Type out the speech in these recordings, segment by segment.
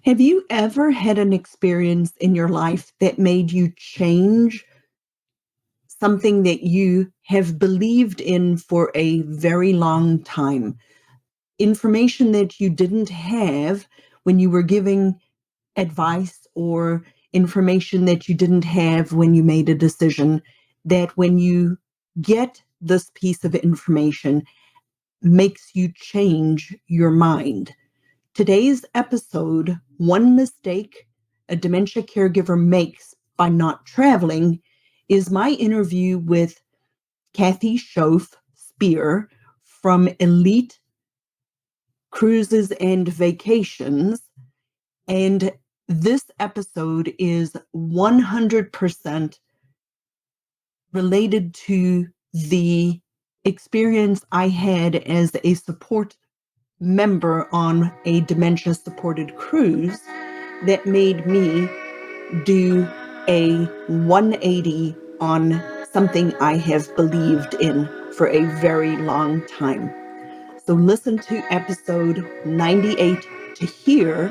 Have you ever had an experience in your life that made you change something that you have believed in for a very long time? Information that you didn't have when you were giving advice, or information that you didn't have when you made a decision, that when you get this piece of information makes you change your mind. Today's episode, One Mistake a Dementia Caregiver Makes by Not Traveling, is my interview with Smith Shoaf RN from Elite Cruises and Vacations. And this episode is 100% related to the experience I had as a support member on a dementia supported cruise that made me do a 180 on something I have believed in for a very long time. So listen to episode 98 to hear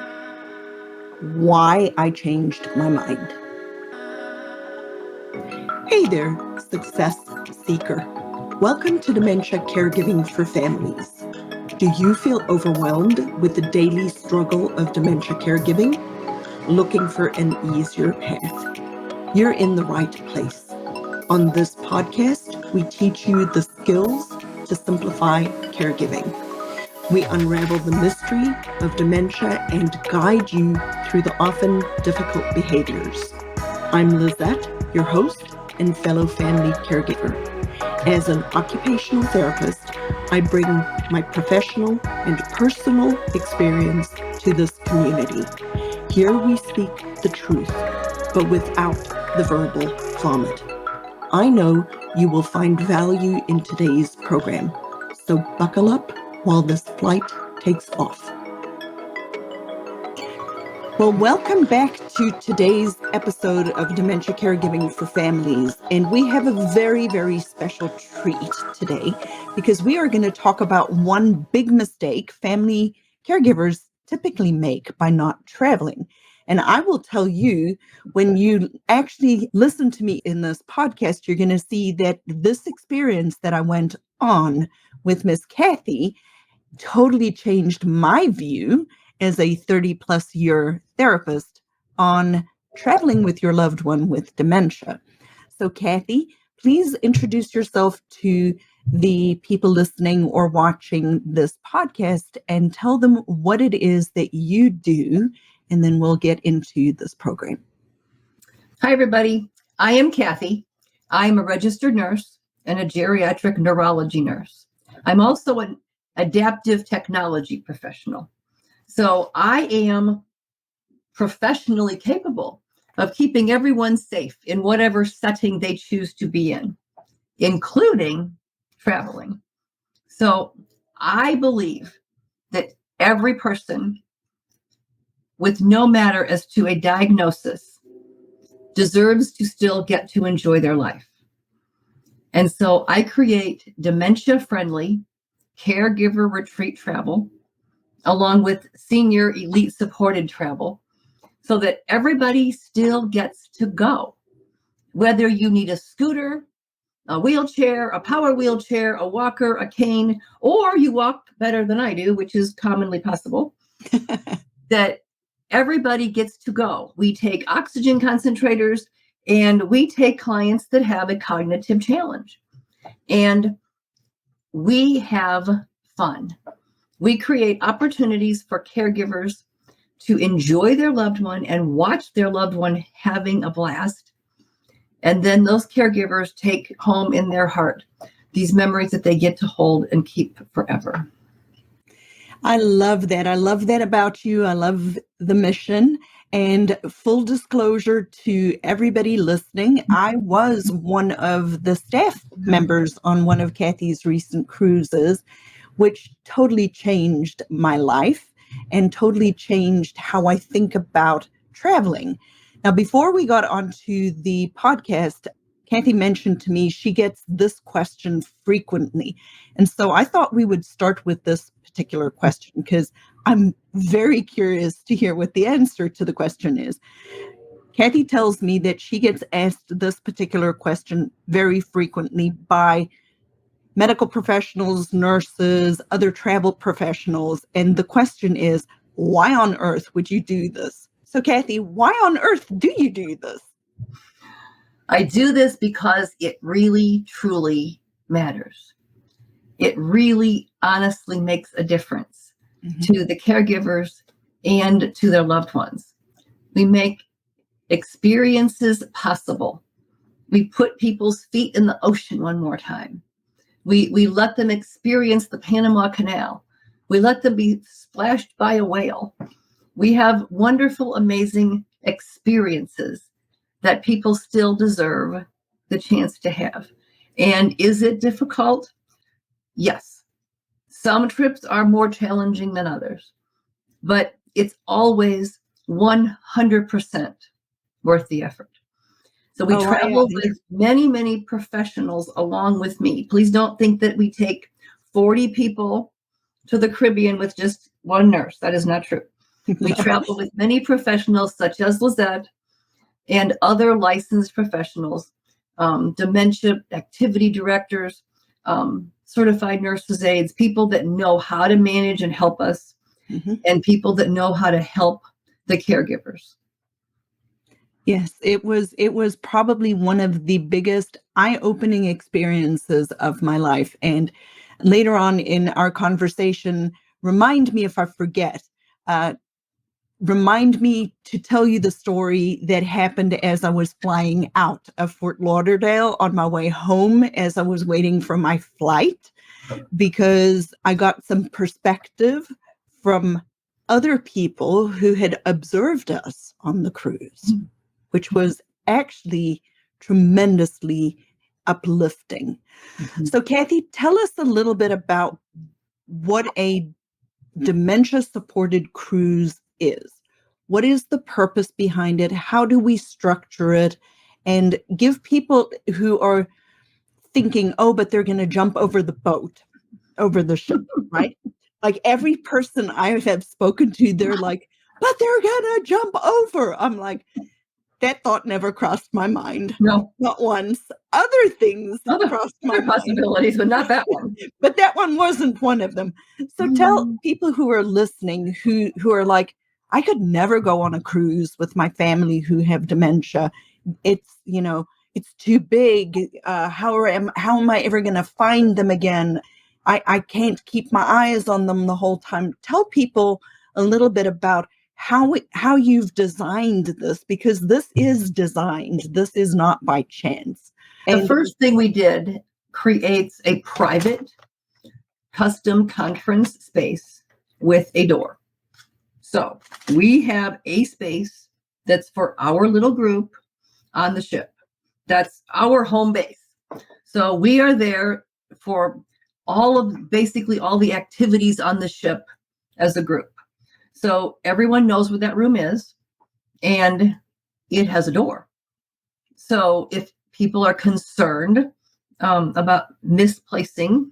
why I changed my mind. Hey there, success seeker. Welcome to Dementia Caregiving for Families. Do you feel overwhelmed with the daily struggle of dementia caregiving? Looking for an easier path? You're in the right place. On this podcast, we teach you the skills to simplify caregiving. We unravel the mystery of dementia and guide you through the often difficult behaviors. I'm Lizette, your host and fellow family caregiver. As an occupational therapist, I bring my professional and personal experience to this community. Here we speak the truth, but without the verbal vomit. I know you will find value in today's program, so buckle up while this flight takes off. Well, welcome back to today's episode of Dementia Caregiving for Families. And we have a very, very special treat today because we are going to talk about one big mistake family caregivers typically make by not traveling. And I will tell you, when you actually listen to me in this podcast, you're going to see that this experience that I went on with Miss Kathy totally changed my view as a 30 plus year therapist on traveling with your loved one with dementia. So Kathy, please introduce yourself to the people listening or watching this podcast and tell them what it is that you do, and then we'll get into this program. Hi, everybody. I am Kathy. I'm a registered nurse and a geriatric neurology nurse. I'm also an adaptive technology professional. So I am professionally capable of keeping everyone safe in whatever setting they choose to be in, including traveling. So I believe that every person, with no matter as to a diagnosis, deserves to still get to enjoy their life. And so I create dementia-friendly caregiver retreat travel, along with senior elite supported travel, so that everybody still gets to go. Whether you need a scooter, a wheelchair, a power wheelchair, a walker, a cane, or you walk better than I do, which is commonly possible, that everybody gets to go. We take oxygen concentrators and we take clients that have a cognitive challenge. And we have fun. We create opportunities for caregivers to enjoy their loved one and watch their loved one having a blast. And then those caregivers take home in their heart these memories that they get to hold and keep forever. I love that. I love that about you. I love the mission. And full disclosure to everybody listening, I was one of the staff members on one of Kathy's recent cruises, which totally changed my life and totally changed how I think about traveling. Now, before we got onto the podcast, Kathy mentioned to me she gets this question frequently. And so I thought we would start with this particular question because I'm very curious to hear what the answer to the question is. Kathy tells me that she gets asked this particular question very frequently by medical professionals, nurses, other travel professionals. And the question is, why on earth would you do this? So Kathy, why on earth do you do this? I do this because it really, truly matters. It really, honestly makes a difference to the caregivers and to their loved ones. We make experiences possible. We put people's feet in the ocean one more time. We let them experience the Panama Canal. We let them be splashed by a whale. We have wonderful, amazing experiences that people still deserve the chance to have. And is it difficult? Yes. Some trips are more challenging than others, but it's always 100% worth the effort. So we travel with many, many professionals along with me. Please don't think that we take 40 people to the Caribbean with just one nurse. That is not true. We travel with many professionals such as Lizette and other licensed professionals, dementia activity directors, certified nurses aides, people that know how to manage and help us, and people that know how to help the caregivers. Yes, it was probably one of the biggest eye-opening experiences of my life. And later on in our conversation, remind me if I forget, remind me to tell you the story that happened as I was flying out of Fort Lauderdale on my way home as I was waiting for my flight, because I got some perspective from other people who had observed us on the cruise, which was actually tremendously uplifting. So Kathy, tell us a little bit about what a dementia-supported cruise is. What is the purpose behind it? How do we structure it? And give people who are thinking, oh, but they're going to jump over the boat, over the ship, right? Like every person I have spoken to, they're like, but they're going to jump over. I'm like, that thought never crossed my mind. No. Not once. Other things crossed my mind. Possibilities, but not that one. But that one wasn't one of them. So tell people who are listening, who are like, I could never go on a cruise with my family who have dementia. It's, it's too big. How am I ever going to find them again? I can't keep my eyes on them the whole time. Tell people a little bit about how you've designed this, because this is designed. This is not by chance. And the first thing we did creates a private custom conference space with a door. So we have a space that's for our little group on the ship. That's our home base. So we are there for basically all the activities on the ship as a group. So everyone knows what that room is, and it has a door. So if people are concerned about misplacing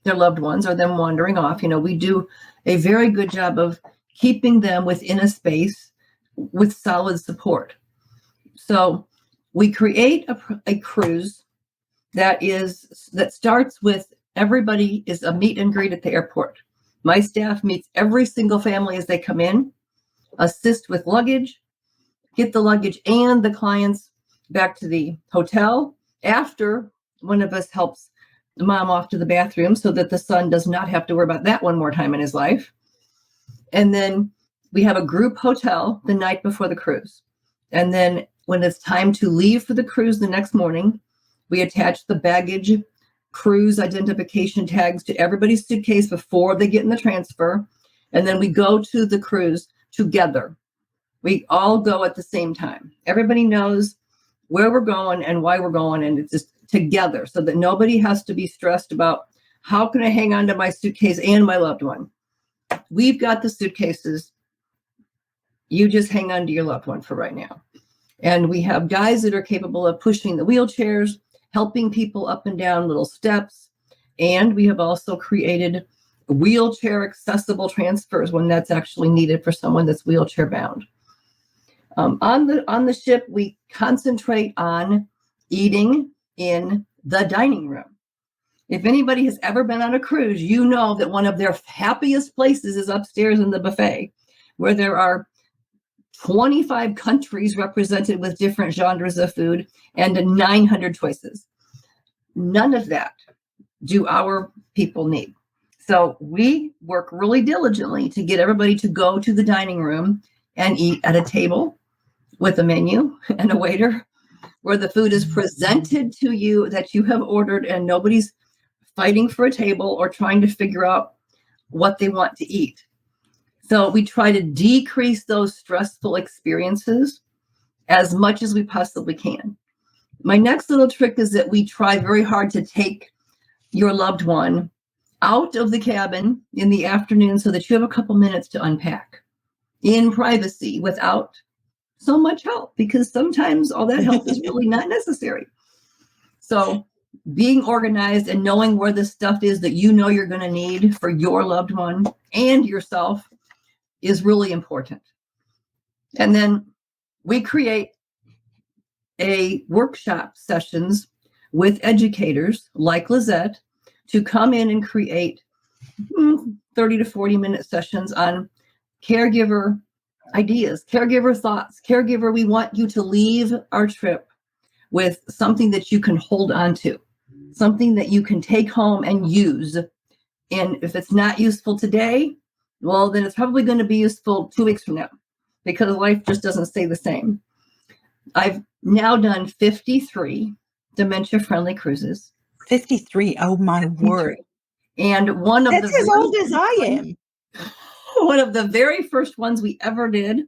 their loved ones or them wandering off, we do a very good job of keeping them within a space with solid support. So we create a cruise that starts with everybody is a meet and greet at the airport. My staff meets every single family as they come in, assist with luggage, get the luggage and the clients back to the hotel after one of us helps the mom off to the bathroom so that the son does not have to worry about that one more time in his life. And then we have a group hotel the night before the cruise. And then when it's time to leave for the cruise the next morning, we attach the baggage cruise identification tags to everybody's suitcase before they get in the transfer. And then we go to the cruise together. We all go at the same time. Everybody knows where we're going and why we're going, and it's just together so that nobody has to be stressed about how can I hang on to my suitcase and my loved one. We've got the suitcases. You just hang on to your loved one for right now. And we have guys that are capable of pushing the wheelchairs, helping people up and down little steps. And we have also created wheelchair accessible transfers when that's actually needed for someone that's wheelchair bound. On the ship, we concentrate on eating in the dining room. If anybody has ever been on a cruise, you know that one of their happiest places is upstairs in the buffet, where there are 25 countries represented with different genres of food and 900 choices. None of that do our people need. So we work really diligently to get everybody to go to the dining room and eat at a table with a menu and a waiter, where the food is presented to you that you have ordered, and nobody's fighting for a table or trying to figure out what they want to eat. So we try to decrease those stressful experiences as much as we possibly can. My next little trick is that we try very hard to take your loved one out of the cabin in the afternoon so that you have a couple minutes to unpack in privacy without so much help, because sometimes all that help is really not necessary. So being organized and knowing where the stuff is that you know you're going to need for your loved one and yourself is really important. And then we create a workshop sessions with educators like Lizette to come in and create 30 to 40 minute sessions on caregiver ideas, caregiver thoughts, caregiver, we want you to leave our trip with something that you can hold on to, something that you can take home and use. And if it's not useful today, well, then it's probably going to be useful 2 weeks from now, because life just doesn't stay the same. I've now done 53 dementia-friendly cruises. 53. Oh, my word. And one of That's as old as I am. One of the very first ones we ever did,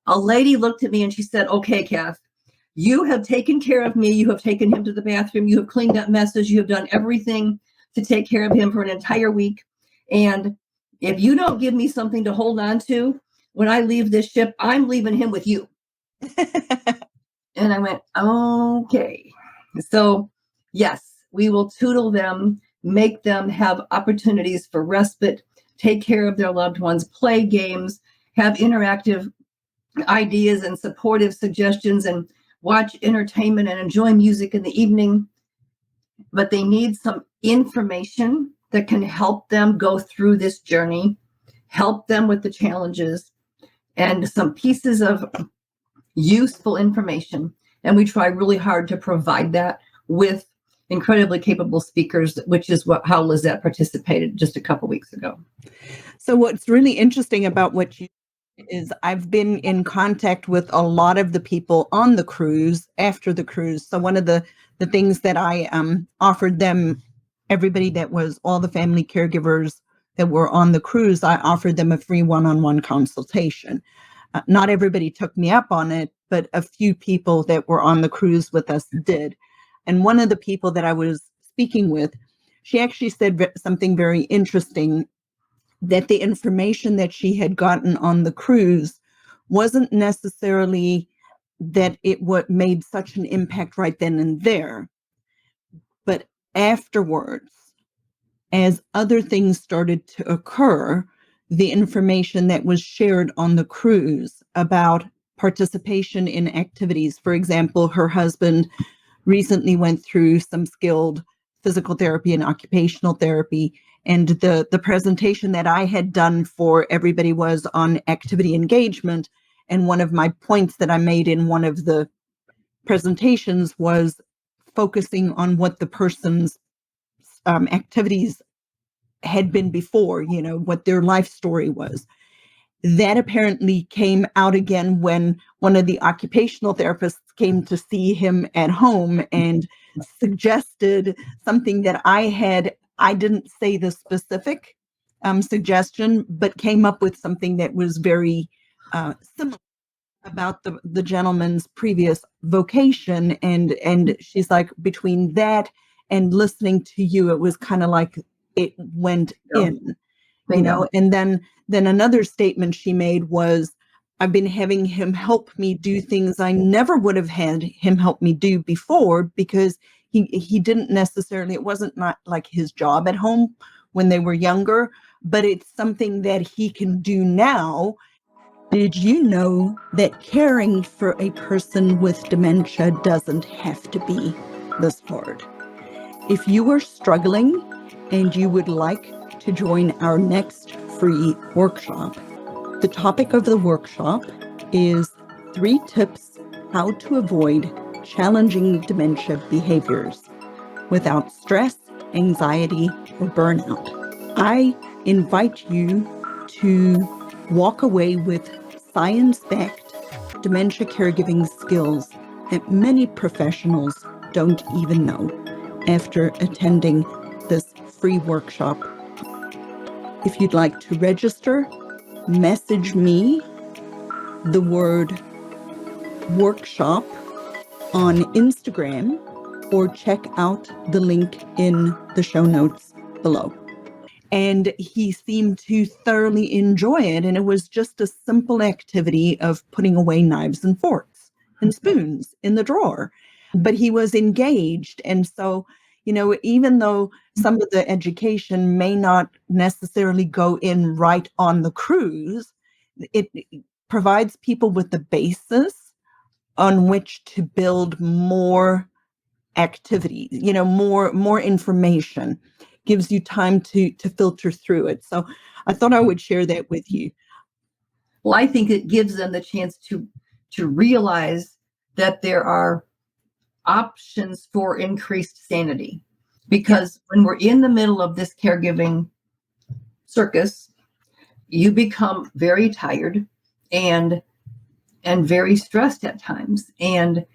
a lady looked at me and she said, okay, Kath, you have taken care of me. You have taken him to the bathroom. You have cleaned up messes. You have done everything to take care of him for an entire week. And if you don't give me something to hold on to when I leave this ship, I'm leaving him with you. And I went, okay. So yes, we will tutor them, make them have opportunities for respite, take care of their loved ones, play games, have interactive ideas and supportive suggestions, and watch entertainment and enjoy music in the evening. But they need some information that can help them go through this journey, help them with the challenges, and some pieces of useful information. And we try really hard to provide that with incredibly capable speakers, which is how Lizette participated just a couple weeks ago. So what's really interesting about what you is I've been in contact with a lot of the people on the cruise after the cruise. So one of the things that I offered them, everybody that was all the family caregivers that were on the cruise, I offered them a free one-on-one consultation. Not everybody took me up on it, but a few people that were on the cruise with us did. And one of the people that I was speaking with, she actually said something very interesting, that the information that she had gotten on the cruise wasn't necessarily that it what made such an impact right then and there, but afterwards, as other things started to occur, the information that was shared on the cruise about participation in activities. For example, her husband recently went through some skilled physical therapy and occupational therapy. And the presentation that I had done for everybody was on activity engagement. And one of my points that I made in one of the presentations was focusing on what the person's activities had been before, what their life story was. That apparently came out again when one of the occupational therapists came to see him at home and suggested something that I didn't say the specific suggestion, but came up with something that was very similar about the gentleman's previous vocation. And she's like, between that and listening to you, it was kind of like it went in. And then another statement she made was, I've been having him help me do things I never would have had him help me do before, because he didn't necessarily, it wasn't not like his job at home when they were younger, but it's something that he can do now. Did you know that caring for a person with dementia doesn't have to be this hard? If you are struggling and you would like to join our next free workshop, the topic of the workshop is 3 tips how to avoid challenging dementia behaviors without stress, anxiety, or burnout. I invite you to walk away with science-backed dementia caregiving skills that many professionals don't even know after attending this free workshop. If you'd like to register, message me the word workshop on Instagram or check out the link in the show notes below. And he seemed to thoroughly enjoy it. And it was just a simple activity of putting away knives and forks and spoons in the drawer. But he was engaged. And so, even though some of the education may not necessarily go in right on the cruise, it provides people with the basis on which to build more activity, more information, gives you time to filter through it. So I thought I would share that with you. Well, I think it gives them the chance to realize that there are options for increased sanity. Because when we're in the middle of this caregiving circus, you become very tired and very stressed at times. And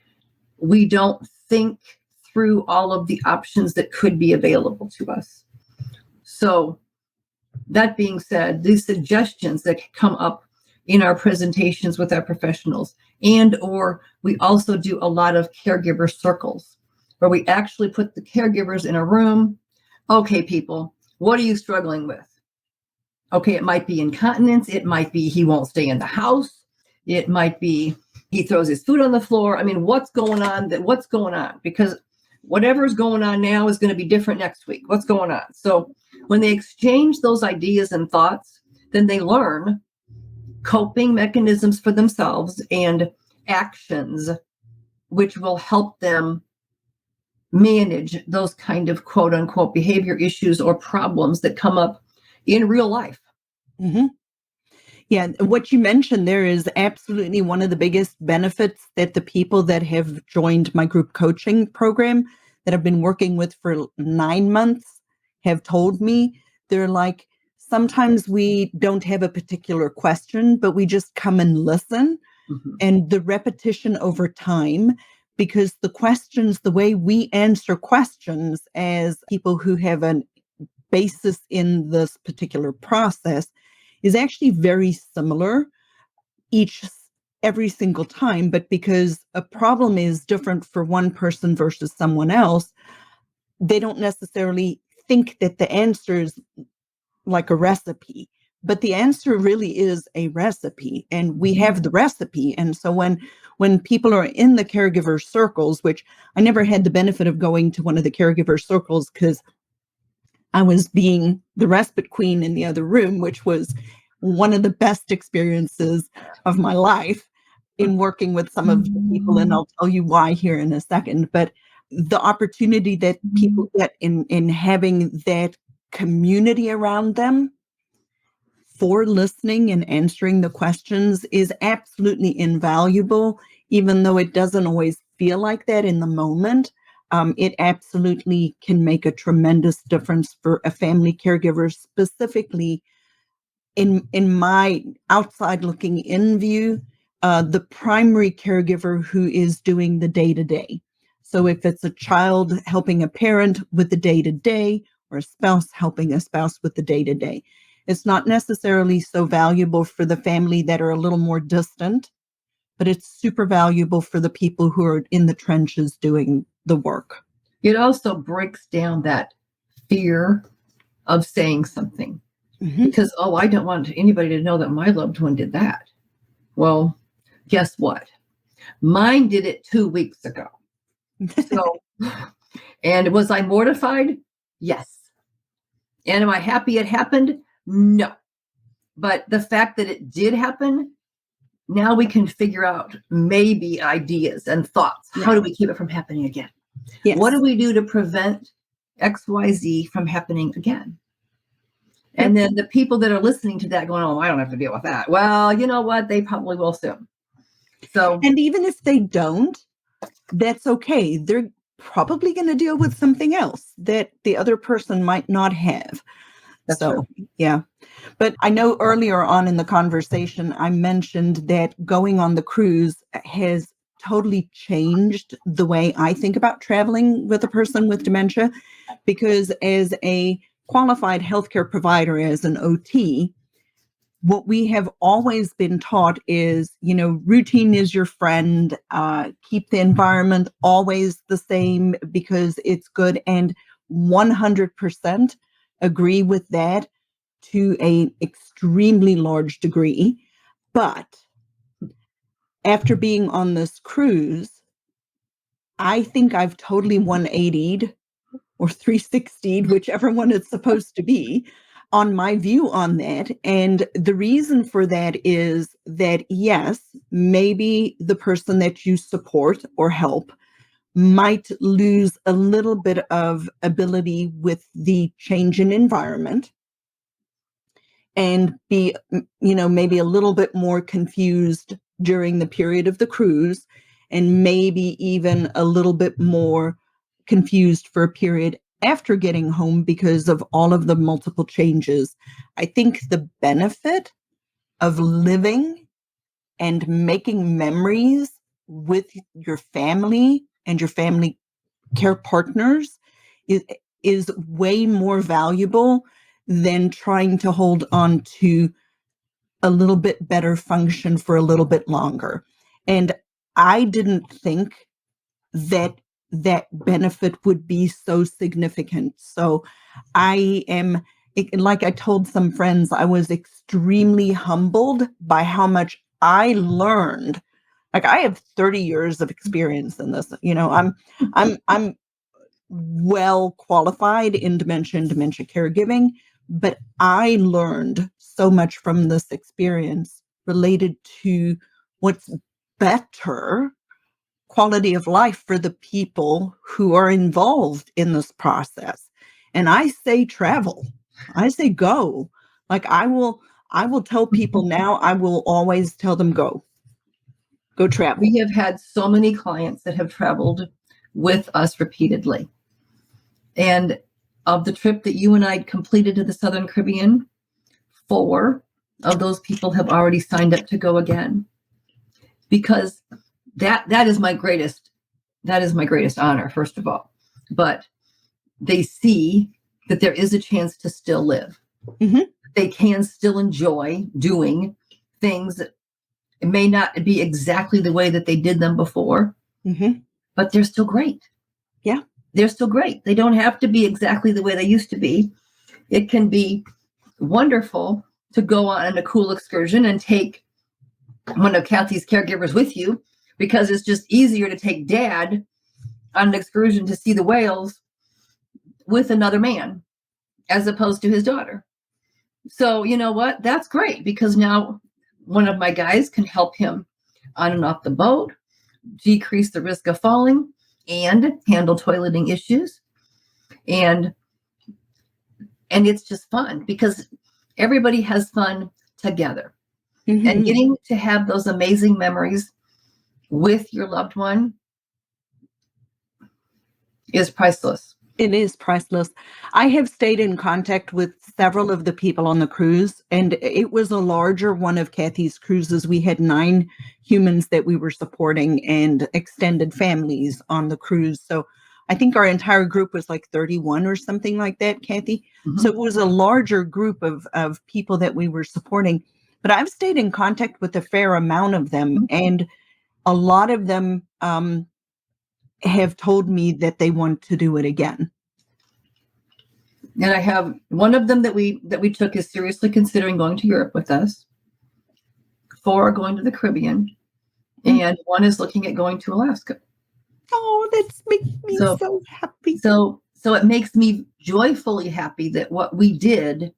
we don't think through all of the options that could be available to us. So that being said, these suggestions that come up in our presentations with our professionals, and or we also do a lot of caregiver circles where we actually put the caregivers in a room. Okay, people, what are you struggling with? Okay, it might be incontinence. It might be he won't stay in the house. It might be he throws his food on the floor. I mean, what's going on? What's going on? Because whatever's going on now is going to be different next week. What's going on? So when they exchange those ideas and thoughts, then they learn coping mechanisms for themselves and actions which will help them manage those kind of quote unquote behavior issues or problems that come up in real life. Mm-hmm. Yeah, what you mentioned there is absolutely one of the biggest benefits that the people that have joined my group coaching program that I've been working with for 9 months have told me. They're like, sometimes we don't have a particular question, but we just come and listen. Mm-hmm. And the repetition over time, because the questions, the way we answer questions as people who have a basis in this particular process is actually very similar every single time, but because a problem is different for one person versus someone else, they don't necessarily think that the answer is like a recipe, but the answer really is a recipe, and we have the recipe. And so when people are in the caregiver circles, which I never had the benefit of going to one of the caregiver circles because I was being the respite queen in the other room, which was one of the best experiences of my life in working with some of the people. And I'll tell you why here in a second. But the opportunity that people get in having that community around them for listening and answering the questions is absolutely invaluable, even though it doesn't always feel like that in the moment. It absolutely can make a tremendous difference for a family caregiver, specifically in my outside looking in view, the primary caregiver who is doing the day-to-day. So if it's a child helping a parent with the day-to-day, or a spouse helping a spouse with the day-to-day, it's not necessarily so valuable for the family that are a little more distant, but it's super valuable for the people who are in the trenches doing the work. It also breaks down that fear of saying something. Mm-hmm. Because, I don't want anybody to know that my loved one did that. Well, guess what? Mine did it 2 weeks ago. So, and was I mortified? Yes. And am I happy it happened? No. But the fact that it did happen, now we can figure out maybe ideas and thoughts. How do we keep it from happening again? Yes. What do we do to prevent XYZ from happening again? And then the people that are listening to that going, oh, I don't have to deal with that. Well, you know what? They probably will soon. So, and even if they don't, that's okay. They're probably going to deal with something else that the other person might not have. That's so, true. Yeah. But I know earlier on in the conversation, I mentioned that going on the cruise has totally changed the way I think about traveling with a person with dementia, because as a qualified healthcare provider, as an OT, what we have always been taught is, routine is your friend. Keep the environment always the same because it's good. And 100% agree with that to an extremely large degree. But after being on this cruise, I think I've totally 180'd or 360'd, whichever one it's supposed to be, on my view on that. And the reason for that is that, yes, maybe the person that you support or help might lose a little bit of ability with the change in environment and be, maybe a little bit more confused during the period of the cruise, and maybe even a little bit more confused for a period after getting home because of all of the multiple changes. I think the benefit of living and making memories with your family and your family care partners is way more valuable than trying to hold on to a little bit better function for a little bit longer. And I didn't think that that benefit would be so significant. So like I told some friends, I was extremely humbled by how much I learned. Like, I have 30 years of experience in this. I'm well qualified in dementia and dementia caregiving, but I learned so much from this experience related to what's better quality of life for the people who are involved in this process. And I say travel. I say go. Like, I will tell people now, I will always tell them go travel. We have had so many clients that have traveled with us repeatedly. And of the trip that you and I completed to the Southern Caribbean, 4 of those people have already signed up to go again, because that is my greatest honor, first of all. But they see that there is a chance to still live. Mm-hmm. They can still enjoy doing things that may not be exactly the way that they did them before, mm-hmm. but they're still great. Yeah. They're still great. They don't have to be exactly the way they used to be. It can be wonderful to go on a cool excursion and take one of Kathy's caregivers with you, because it's just easier to take Dad on an excursion to see the whales with another man as opposed to his daughter. So you know what? That's great, because now one of my guys can help him on and off the boat, decrease the risk of falling, and handle toileting issues. And it's just fun because everybody has fun together. Mm-hmm. And getting to have those amazing memories with your loved one is priceless. It is priceless. I have stayed in contact with several of the people on the cruise, and it was a larger one of Kathy's cruises. We had 9 humans that we were supporting and extended families on the cruise. So I think our entire group was like 31 or something like that, Kathy. Mm-hmm. So it was a larger group of people that we were supporting. But I've stayed in contact with a fair amount of them, mm-hmm. and a lot of them have told me that they want to do it again. And I have one of them that we took is seriously considering going to Europe with us. 4 are going to the Caribbean, and 1 is looking at going to Alaska. Oh, that's making me so happy. So So it makes me joyfully happy that what we did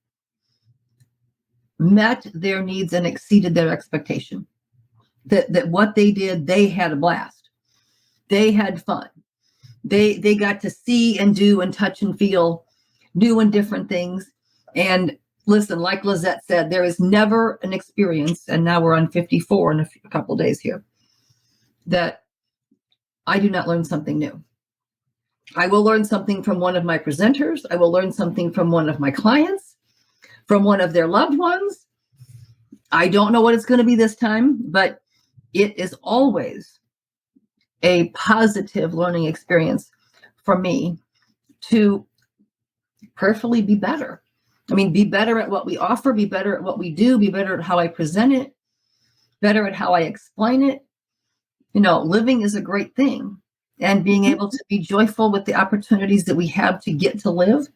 met their needs and exceeded their expectation. That what they did, they had a blast. They had fun. They got to see and do and touch and feel new and different things. And listen, like Lizette said, there is never an experience, and now we're on 54 in a couple days here, that I do not learn something new. I will learn something from one of my presenters. I will learn something from one of my clients, from one of their loved ones. I don't know what it's going to be this time, but it is always a positive learning experience for me to prayerfully be better. I mean, be better at what we offer, be better at what we do, be better at how I present it, better at how I explain it. You know, living is a great thing. And being able to be joyful with the opportunities that we have to get to live,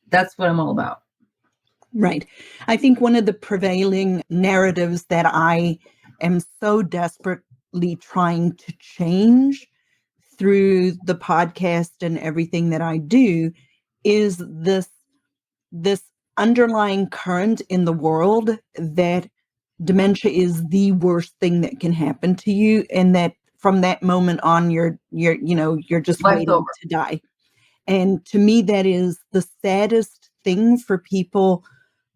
that's what I'm all about. Right. I think one of the prevailing narratives that I am so desperately trying to change through the podcast and everything that I do is this underlying current in the world that dementia is the worst thing that can happen to you, and that from that moment on you're just waiting to die. And to me, that is the saddest thing for people,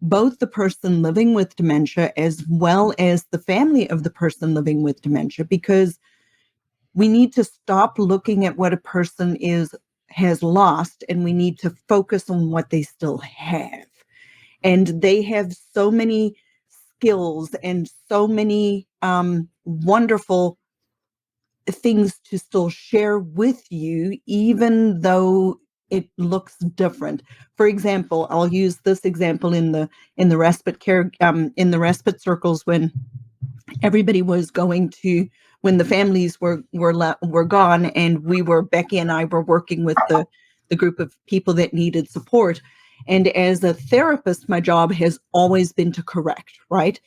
both the person living with dementia as well as the family of the person living with dementia, because we need to stop looking at what a person has lost, and we need to focus on what they still have. And they have so many skills and so many wonderful things to still share with you, even though it looks different. For example, I'll use this example in the respite care, in the respite circles, when everybody was going to, when the families were gone, and Becky and I were working with the group of people that needed support. And as a therapist, my job has always been to correct, right?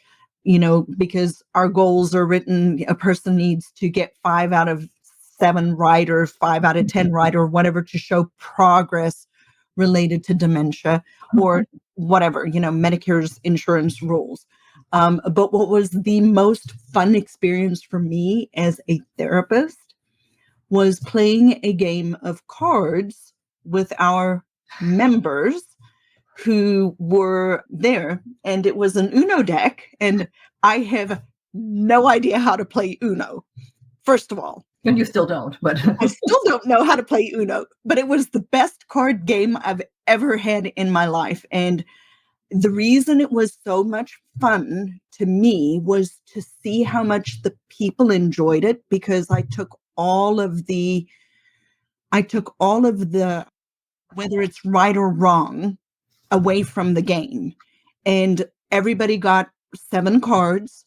You know, because our goals are written, a person needs to get 5 out of 7 right, or 5 out of 10 right, or whatever, to show progress related to dementia or whatever, Medicare's insurance rules. But what was the most fun experience for me as a therapist was playing a game of cards with our members who were there. And it was an Uno deck. And I have no idea how to play Uno, first of all. And you still don't, but I still don't know how to play Uno, but it was the best card game I've ever had in my life. And the reason it was so much fun to me was to see how much the people enjoyed it, because I took all of the, whether it's right or wrong, away from the game. And everybody got 7 cards,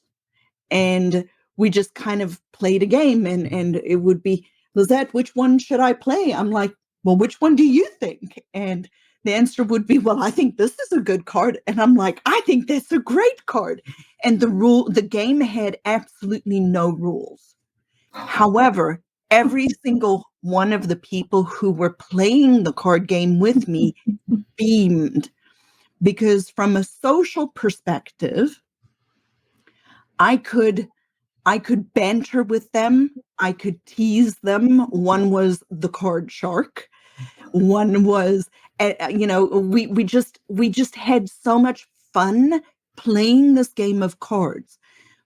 and we just kind of played a game, and it would be, Lizette, which one should I play? I'm like, well, which one do you think? And the answer would be, well, I think this is a good card. And I'm like, I think that's a great card. And the game had absolutely no rules. However, every single one of the people who were playing the card game with me beamed, because from a social perspective, I could banter with them. I could tease them. One was the card shark. One was, we just had so much fun playing this game of cards.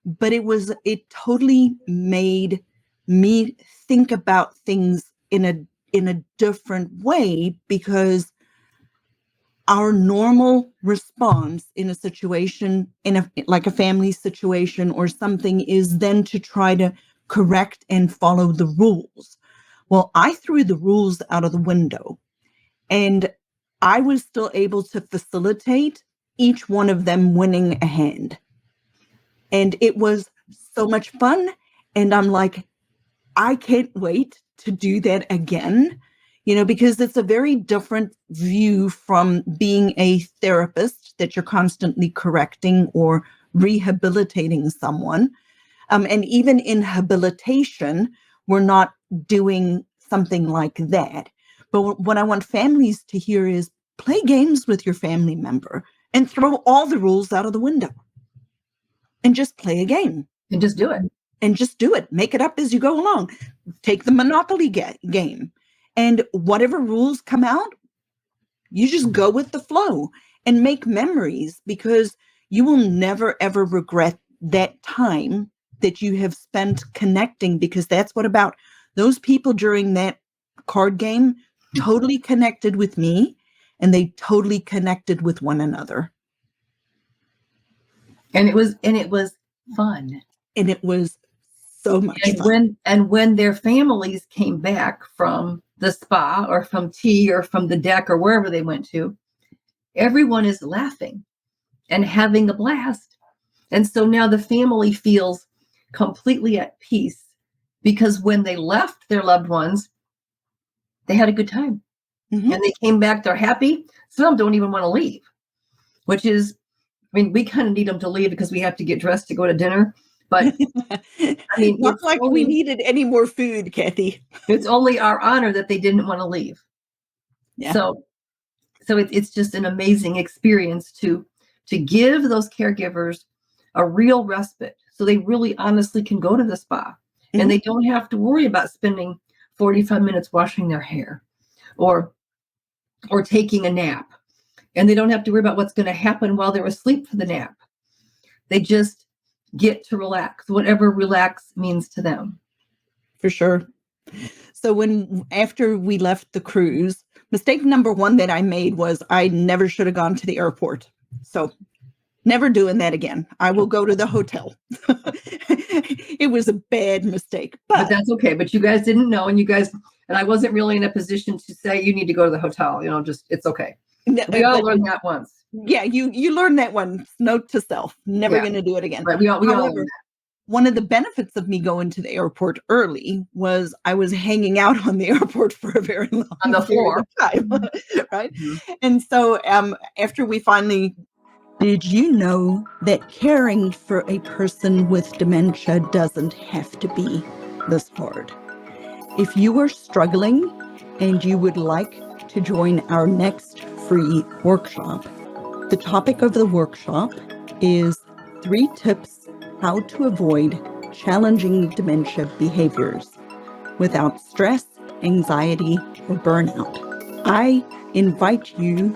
But it totally made me think about things in a different way, because our normal response in a situation, like a family situation or something, is then to try to correct and follow the rules. Well, I threw the rules out of the window, and I was still able to facilitate each one of them winning a hand. And it was so much fun. And I'm like, I can't wait to do that again. Because it's a very different view from being a therapist that you're constantly correcting or rehabilitating someone. And even in habilitation, we're not doing something like that. But what I want families to hear is play games with your family member and throw all the rules out of the window and just play a game. And just do it. And just do it. Make it up as you go along. Take the Monopoly game. And whatever rules come out, you just go with the flow and make memories, because you will never, ever regret that time that you have spent connecting, because that's what about those people during that card game totally connected with me, and they totally connected with one another. And it was fun. And it was so much fun. When their families came back from the spa or from tea or from the deck or wherever they went to, everyone is laughing and having a blast. And so now the family feels completely at peace, because when they left their loved ones, they had a good time. Mm-hmm. And they came back, they're happy. Some of them don't even want to leave, which is, I mean, we kind of need them to leave because we have to get dressed to go to dinner. But I mean, not like we needed any more food, Kathy. It's only our honor that they didn't want to leave. Yeah. So it's just an amazing experience to give those caregivers a real respite, so they really honestly can go to the spa. Mm-hmm. And they don't have to worry about spending 45 minutes washing their hair or taking a nap. And they don't have to worry about what's going to happen while they're asleep for the nap. They just get to relax, whatever relax means to them. For sure. So after we left the cruise, mistake number one that I made was I never should have gone to the airport. So never doing that again. I will go to the hotel. It was a bad mistake, but that's okay. But you guys didn't know, and I wasn't really in a position to say you need to go to the hotel. Just it's okay. We all learned that once. Yeah, you learned that one. Note to self: never going to do it again. Right. We all learned that. One of the benefits of me going to the airport early was I was hanging out on the airport for a very long on the floor time, right? Mm-hmm. And so after we finally. Did you know that caring for a person with dementia doesn't have to be this hard? If you are struggling and you would like to join our next free workshop, the topic of the workshop is 3 tips how to avoid challenging dementia behaviors without stress, anxiety, or burnout. I invite you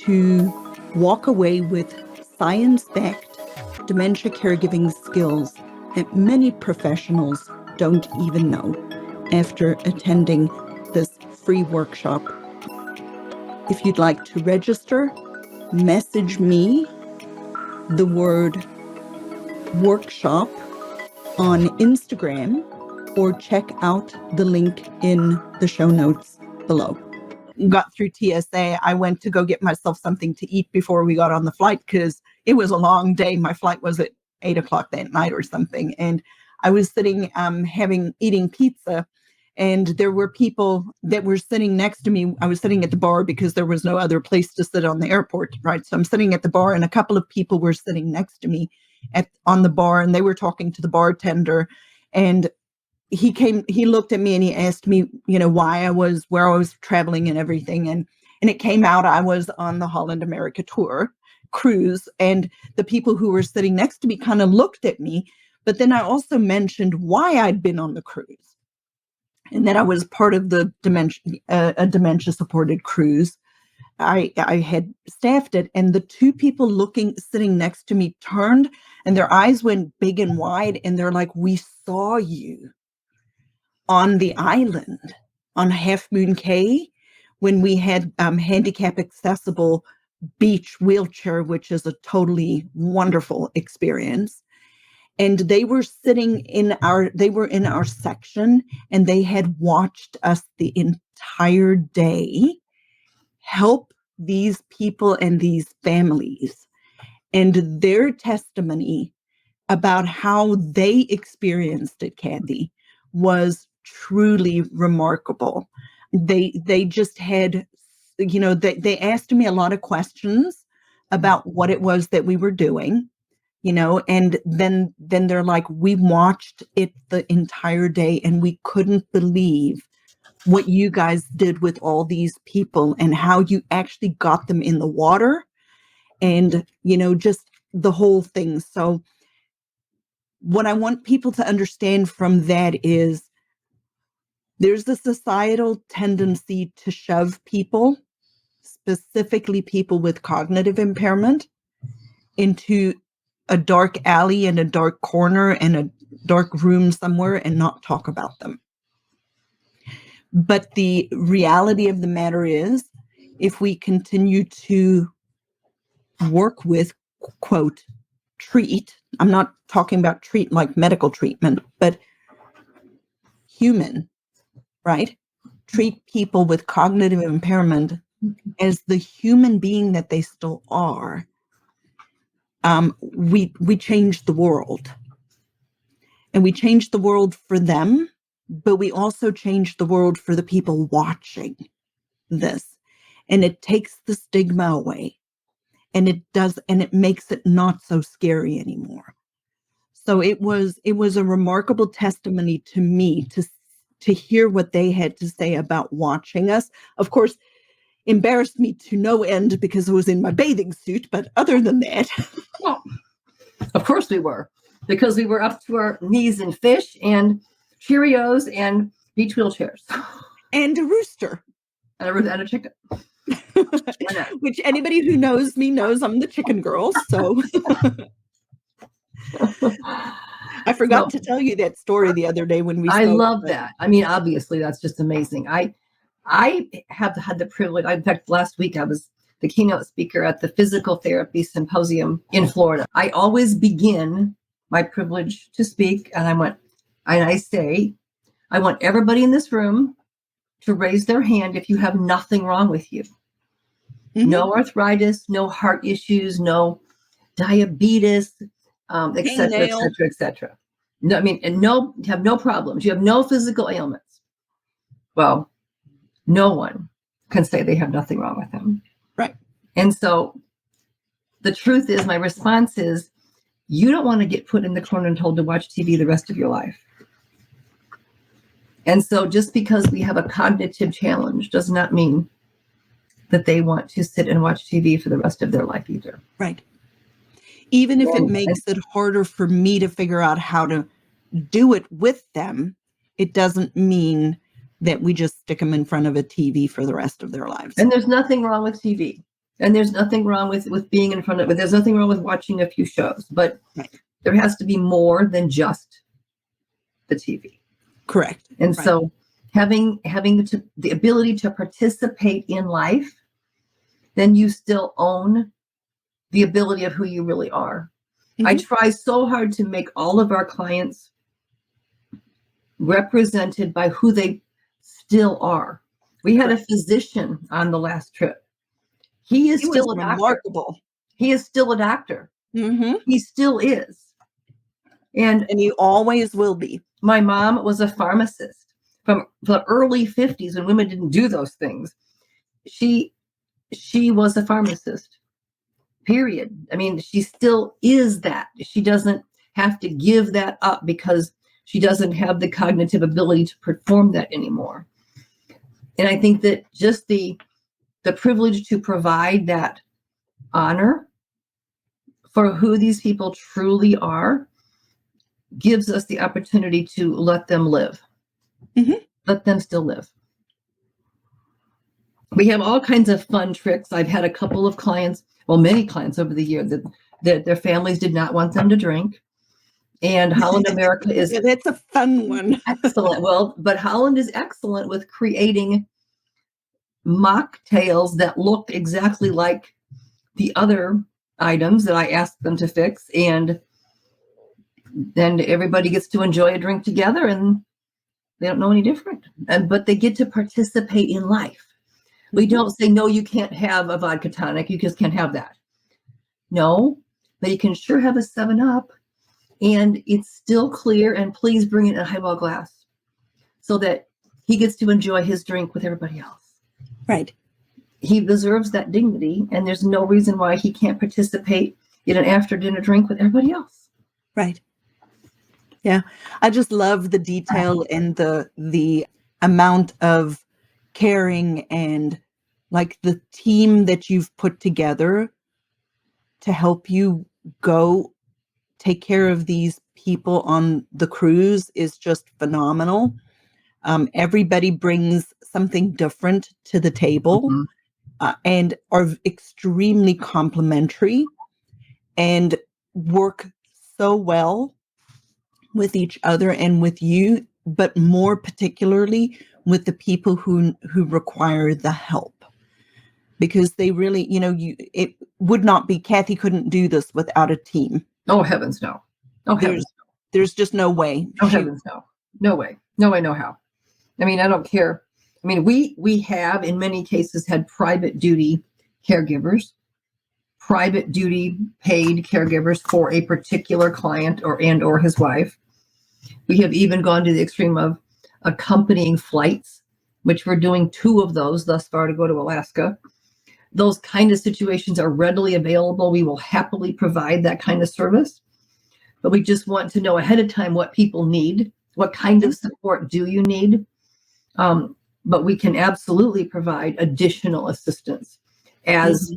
to walk away with science-backed dementia caregiving skills that many professionals don't even know after attending this free workshop. If you'd like to register, message me the word workshop on Instagram or check out the link in the show notes below. Got through TSA, I went to go get myself something to eat before we got on the flight because it was a long day. My flight was at 8:00 that night or something. And I was sitting eating pizza, and there were people that were sitting next to me. I was sitting at the bar because there was no other place to sit on the airport, right? So I'm sitting at the bar, and a couple of people were sitting next to me on the bar, and they were talking to the bartender. And he looked at me and he asked me, where I was traveling and everything. And it came out I was on the Holland America tour cruise, and the people who were sitting next to me kind of looked at me. But then I also mentioned why I'd been on the cruise and that I was part of the a dementia supported cruise. I had staffed it, and the 2 people sitting next to me turned, and their eyes went big and wide, and they're like, "We saw you on the island on Half Moon Cay when we had handicap accessible beach wheelchair, which is a totally wonderful experience." And they were in our section, and they had watched us the entire day help these people and these families, and their testimony about how they experienced it, Kathy, was truly remarkable. They just had, they asked me a lot of questions about what it was that we were doing, and then they're like, "We watched it the entire day, and we couldn't believe what you guys did with all these people and how you actually got them in the water and, just the whole thing. So what I want people to understand from that is there's the societal tendency to shove people, specifically people with cognitive impairment, into a dark alley and a dark corner and a dark room somewhere and not talk about them. But the reality of the matter is, if we continue to work with, quote, treat, I'm not talking about treat like medical treatment, but human, right? Treat people with cognitive impairment as the human being that they still are. We change the world. And we change the world for them, but we also change the world for the people watching this. And it takes the stigma away. And it makes it not so scary anymore. So it was a remarkable testimony to me to hear what they had to say about watching us. Of course, embarrassed me to no end because I was in my bathing suit, but other than that. Well, of course we were, because we were up to our knees in fish and Cheerios and beach wheelchairs. And a rooster. And a chicken. Which anybody who knows me knows I'm the chicken girl. So I forgot to tell you that story the other day when we spoke. I love that. I mean, obviously, that's just amazing. I have had the privilege. In fact, last week I was the keynote speaker at the Physical Therapy Symposium in Florida. I always begin my privilege to speak, and I say, I want everybody in this room to raise their hand if you have nothing wrong with you. Mm-hmm. No arthritis, no heart issues, no diabetes, et cetera, et cetera, et cetera. No, you have no problems. You have no physical ailments. Well, no one can say they have nothing wrong with them. Right. And so the truth is, my response is, you don't want to get put in the corner and told to watch TV the rest of your life. And so just because we have a cognitive challenge does not mean that they want to sit and watch TV for the rest of their life either. Right. Even if it makes it harder for me to figure out how to do it with them, it doesn't mean that we just stick them in front of a TV for the rest of their lives. And there's nothing wrong with TV. And there's nothing wrong with being in front of it. There's nothing wrong with watching a few shows. But there has to be more than just the TV. Correct. And so having the ability to participate in life, then you still own the ability of who you really are. Mm-hmm. I try so hard to make all of our clients represented by who they still are. We had a physician on the last trip. He is still a doctor. Remarkable. He is still a doctor. Mm-hmm. He still is. And he always will be. My mom was a pharmacist from the early 50s when women didn't do those things. She was a pharmacist, period. I mean, she still is that. She doesn't have to give that up because she doesn't have the cognitive ability to perform that anymore. And I think that just the privilege to provide that honor for who these people truly are gives us the opportunity to let them live. Mm-hmm. Let them still live. We have all kinds of fun tricks. I've had a couple of clients, many clients over the years that their families did not want them to drink. And Holland America is... That's a fun one. Excellent. Well, but Holland is excellent with creating mocktails that look exactly like the other items that I asked them to fix. And then everybody gets to enjoy a drink together and they don't know any different. But they get to participate in life. We don't say, no, you can't have a vodka tonic. You just can't have that. No, but you can sure have a 7-Up. And it's still clear. And please bring it in a highball glass so that he gets to enjoy his drink with everybody else. Right. He deserves that dignity. And there's no reason why he can't participate in an after dinner drink with everybody else. Right. Yeah. I just love the detail and the amount of caring and like the team that you've put together to help you go take care of these people on the cruise is just phenomenal. Everybody brings something different to the table, and are extremely complimentary and work so well with each other and with you, but more particularly with the people who require the help. Because they really, it would not be, Kathy couldn't do this without a team. Oh, heavens, no. Oh, heavens. There's just no way. Oh, heavens, no. No way. No way, no how. I mean, I don't care. I mean, we have, in many cases, had private duty caregivers, private duty paid caregivers for a particular client or his wife. We have even gone to the extreme of accompanying flights, which we're doing 2 of those thus far to go to Alaska. Those kind of situations are readily available. We will happily provide that kind of service, but we just want to know ahead of time what people need. What kind of support do you need? But we can absolutely provide additional assistance as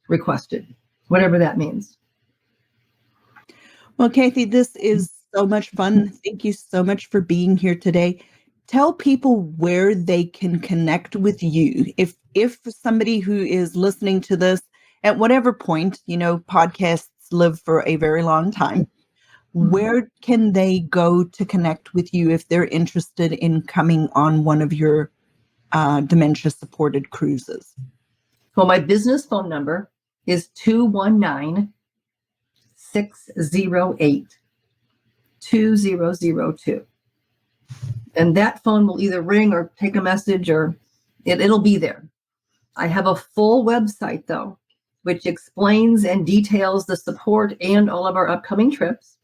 requested, whatever that means. Well, Kathy, this is so much fun. Thank you so much for being here today. Tell people where they can connect with you. If somebody who is listening to this at whatever point, podcasts live for a very long time, where can they go to connect with you if they're interested in coming on one of your dementia-supported cruises? Well, my business phone number is 219-608-2002. And that phone will either ring or take a message, or it'll be there. I have a full website, though, which explains and details the support and all of our upcoming trips.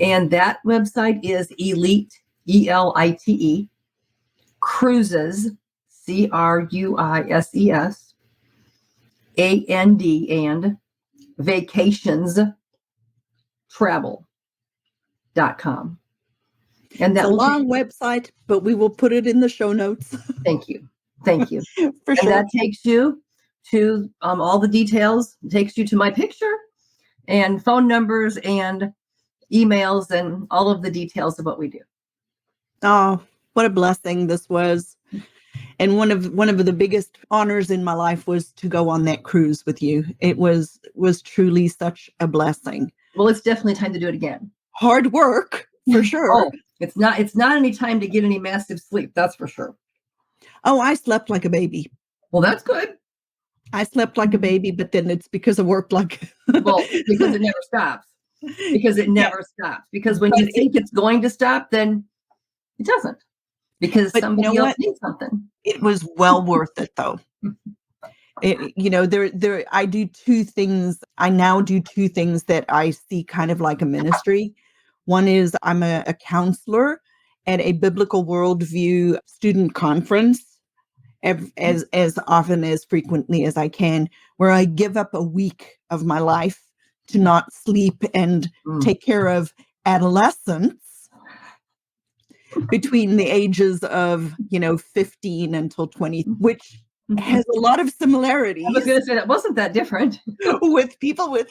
And that website is Elite, ELITE, Cruises, CRUISES, and Vacations Travel.com. And that's a long website, but we will put it in the show notes. Thank you. Thank you. For sure. And that takes you to all the details. It takes you to my picture and phone numbers and emails and all of the details of what we do. Oh, what a blessing this was. And one of the biggest honors in my life was to go on that cruise with you. It was truly such a blessing. Well, it's definitely time to do it again. Hard work, for sure. Oh, it's not any time to get any massive sleep. That's for sure. Oh, I slept like a baby. Well, that's good. I slept like a baby, but then it's because I worked like... Well, because it never stops. Because it never stops. Because when you think it's going to stop, then it doesn't. Because somebody else needs something. It was well worth it, though. I do 2 things. I now do 2 things that I see kind of like a ministry. One is I'm a counselor at a biblical worldview student conference as often, as frequently as I can, where I give up a week of my life to not sleep and take care of adolescents between the ages of, 15 until 20, which has a lot of similarities. I was going to say that wasn't that different. with people with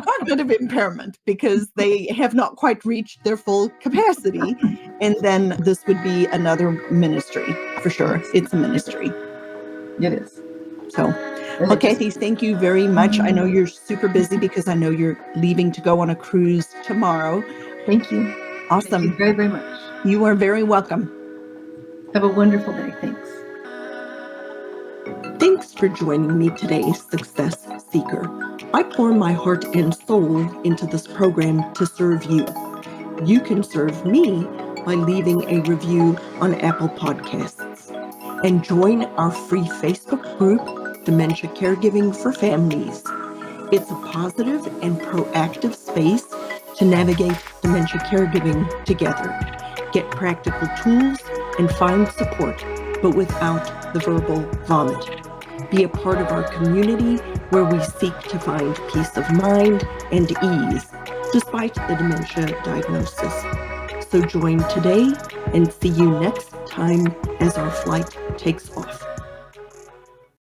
cognitive impairment, because they have not quite reached their full capacity. And then this would be another ministry, for sure. It's a ministry. It is. So, well, Kathy, thank you very much. I know you're super busy because I know you're leaving to go on a cruise tomorrow. Thank you. Awesome. Thank you very, very much. You are very welcome. Have a wonderful day. Thanks. Thanks for joining me today, Success Seeker. I pour my heart and soul into this program to serve you. You can serve me by leaving a review on Apple Podcasts and join our free Facebook group, Dementia Caregiving for Families. It's a positive and proactive space to navigate dementia caregiving together. Get practical tools and find support, but without the verbal vomit. Be a part of our community where we seek to find peace of mind and ease despite the dementia diagnosis. So join today and see you next time. time as our flight takes off.